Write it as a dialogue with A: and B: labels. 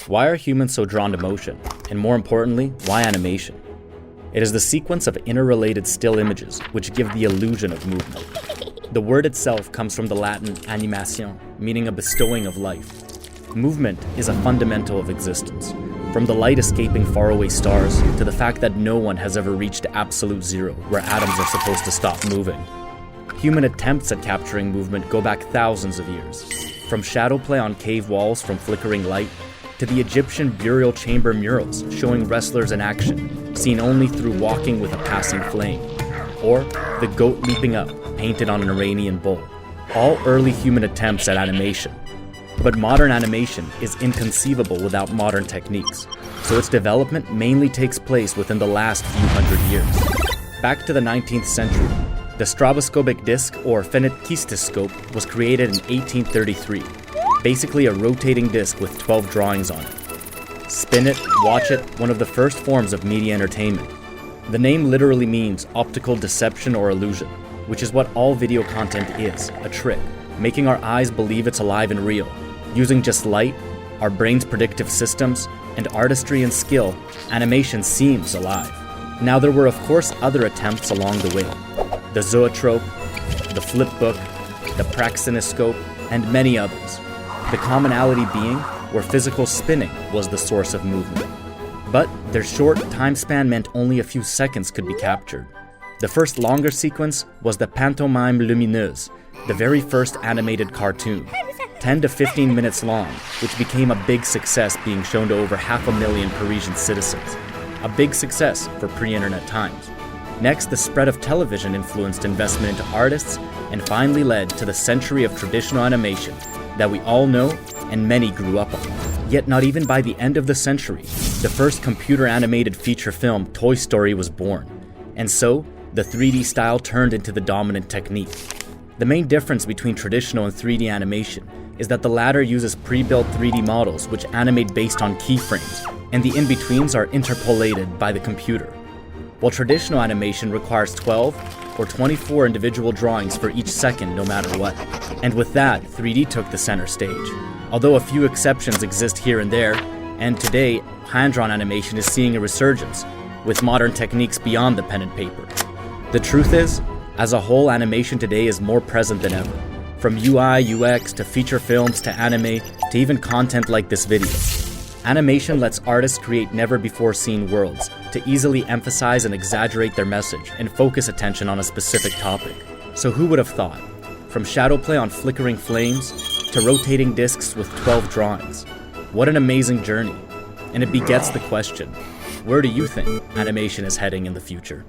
A: Why are humans so drawn to motion? And more importantly, why animation? It is the sequence of interrelated still images which give the illusion of movement. The word itself comes from the Latin animation, meaning a bestowing of life. Movement is a fundamental of existence, from the light escaping faraway stars to the fact that no one has ever reached absolute zero, where atoms are supposed to stop moving. Human attempts at capturing movement go back thousands of years, from shadow play on cave walls from flickering light, to the Egyptian burial chamber murals showing wrestlers in action, seen only through walking with a passing flame, or the goat leaping up, painted on an Iranian bull. All early human attempts at animation. But modern animation is inconceivable without modern techniques, so its development mainly takes place within the last few hundred years. Back to the 19th century, the stroboscopic disc, or phenakistoscope, was created in 1833. Basically a rotating disc with 12 drawings on it. Spin it, watch it, one of the first forms of media entertainment. The name literally means optical deception or illusion, which is what all video content is, a trick, making our eyes believe it's alive and real. Using just light, our brain's predictive systems, and artistry and skill, animation seems alive. Now there were of course other attempts along the way. The zoetrope, the flip book, the praxinoscope, and many others. The commonality being where physical spinning was the source of movement. But their short time span meant only a few seconds could be captured. The first longer sequence was the pantomime lumineuse, the very first animated cartoon, 10 to 15 minutes long, which became a big success, being shown to over 500,000 Parisian citizens. A big success for pre-internet times. Next, the spread of television influenced investment into artists and finally led to the century of traditional animation that we all know and many grew up on. Yet not even by the end of the century, the first computer-animated feature film, Toy Story, was born. And so, the 3D style turned into the dominant technique. The main difference between traditional and 3D animation is that the latter uses pre-built 3D models which animate based on keyframes, and the in-betweens are interpolated by the computer. While traditional animation requires 12 or 24 individual drawings for each second no matter what. And with that, 3D took the center stage. Although a few exceptions exist here and there, and today, hand-drawn animation is seeing a resurgence, with modern techniques beyond the pen and paper. The truth is, as a whole, animation today is more present than ever. From UI, UX, to feature films, to anime, to even content like this video. Animation lets artists create never-before-seen worlds to easily emphasize and exaggerate their message and focus attention on a specific topic. So who would have thought? From shadow play on flickering flames to rotating discs with 12 drawings. What an amazing journey. And it begets the question, where do you think animation is heading in the future?